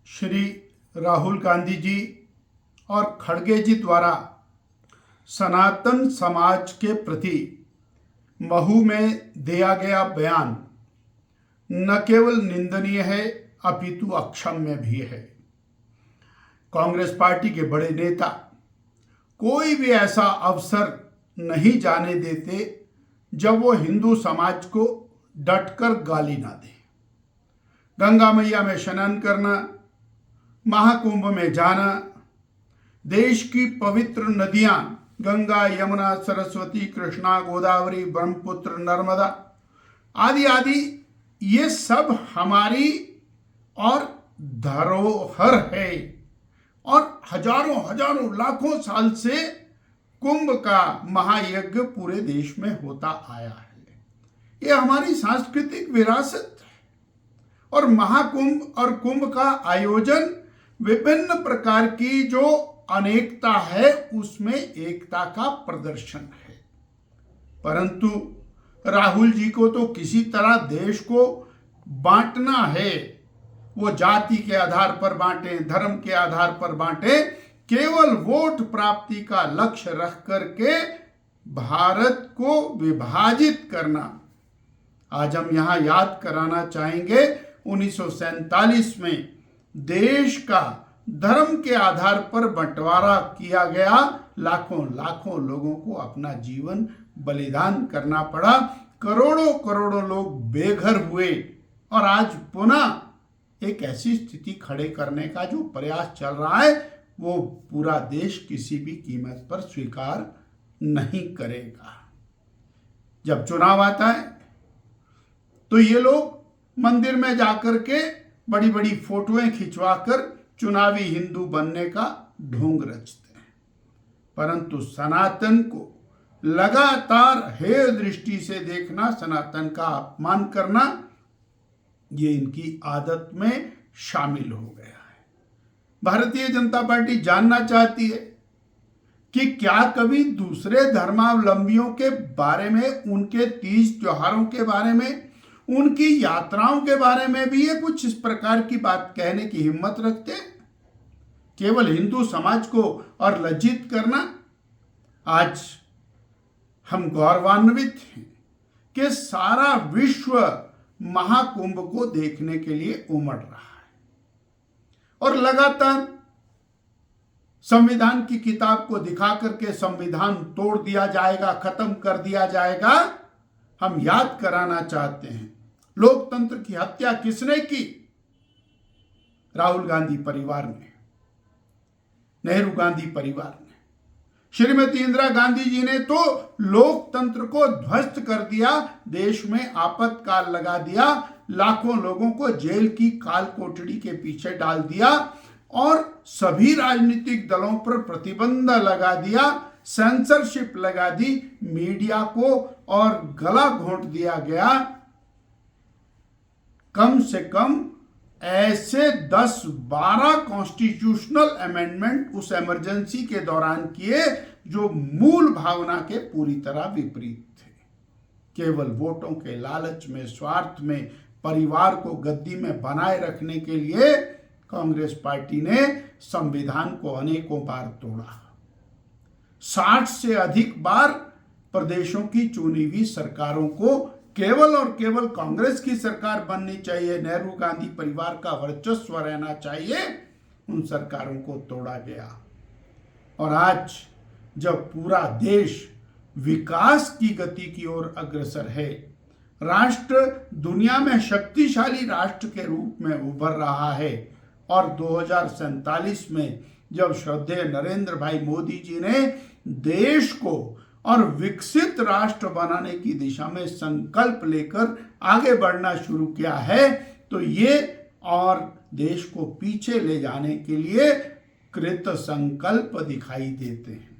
श्री राहुल गांधी जी और खड़गे जी द्वारा सनातन समाज के प्रति महू में दिया गया बयान न केवल निंदनीय है अपितु अक्षम्य भी है। कांग्रेस पार्टी के बड़े नेता कोई भी ऐसा अवसर नहीं जाने देते जब वो हिंदू समाज को डटकर गाली ना दे। गंगा मैया में स्नान करना, महाकुंभ में जाना, देश की पवित्र नदियां गंगा, यमुना, सरस्वती, कृष्णा, गोदावरी, ब्रह्मपुत्र, नर्मदा आदि आदि ये सब हमारी और धरोहर है और हजारों हजारों लाखों साल से कुंभ का महायज्ञ पूरे देश में होता आया है। ये हमारी सांस्कृतिक विरासत है और महाकुंभ और कुंभ का आयोजन विभिन्न प्रकार की जो अनेकता है उसमें एकता का प्रदर्शन है। परंतु राहुल जी को तो किसी तरह देश को बांटना है। वो जाति के आधार पर बांटे, धर्म के आधार पर बांटे, केवल वोट प्राप्ति का लक्ष्य रख करके भारत को विभाजित करना। आज हम यहां याद कराना चाहेंगे 1947 में देश का धर्म के आधार पर बंटवारा किया गया। लाखों लाखों लोगों को अपना जीवन बलिदान करना पड़ा, करोड़ों करोड़ों लोग बेघर हुए और आज पुनः एक ऐसी स्थिति खड़े करने का जो प्रयास चल रहा है वो पूरा देश किसी भी कीमत पर स्वीकार नहीं करेगा। जब चुनाव आता है तो ये लोग मंदिर में जाकर के बड़ी बड़ी फोटोएं खिंचवाकर चुनावी हिंदू बनने का ढोंग रचते हैं, परंतु सनातन को लगातार हेय दृष्टि से देखना, सनातन का अपमान करना, ये इनकी आदत में शामिल हो गया है। भारतीय जनता पार्टी जानना चाहती है कि क्या कभी दूसरे धर्मावलंबियों के बारे में, उनके तीज त्योहारों के बारे में, उनकी यात्राओं के बारे में भी ये कुछ इस प्रकार की बात कहने की हिम्मत रखते हैं? केवल हिंदू समाज को और लज्जित करना। आज हम गौरवान्वित हैं कि सारा विश्व महाकुंभ को देखने के लिए उमड़ रहा है और लगातार संविधान की किताब को दिखा करके संविधान तोड़ दिया जाएगा, खत्म कर दिया जाएगा। हम याद कराना चाहते हैं लोकतंत्र की हत्या किसने की? राहुल गांधी परिवार ने, नेहरू गांधी परिवार ने, श्रीमती इंदिरा गांधी जी ने तो लोकतंत्र को ध्वस्त कर दिया, देश में आपातकाल लगा दिया, लाखों लोगों को जेल की काल कोठड़ी के पीछे डाल दिया और सभी राजनीतिक दलों पर प्रतिबंध लगा दिया, सेंसरशिप लगा दी, मीडिया को और गला घोंट दिया गया। कम से कम ऐसे 10-12 कॉन्स्टिट्यूशनल अमेंडमेंट उस इमरजेंसी के दौरान किए जो मूल भावना के पूरी तरह विपरीत थे। केवल वोटों के लालच में, स्वार्थ में, परिवार को गद्दी में बनाए रखने के लिए कांग्रेस पार्टी ने संविधान को अनेकों बार तोड़ा। 60 से अधिक बार प्रदेशों की चुनी हुई सरकारों को केवल और केवल कांग्रेस की सरकार बननी चाहिए, नेहरू गांधी परिवार का वर्चस्व रहना चाहिए, उन सरकारों को तोड़ा गया। और आज जब पूरा देश विकास की गति की ओर अग्रसर है, राष्ट्र दुनिया में शक्तिशाली राष्ट्र के रूप में उभर रहा है और 2047 में जब श्रद्धेय नरेंद्र भाई मोदी जी ने देश को और विकसित राष्ट्र बनाने की दिशा में संकल्प लेकर आगे बढ़ना शुरू किया है, तो ये और देश को पीछे ले जाने के लिए कृत संकल्प दिखाई देते हैं।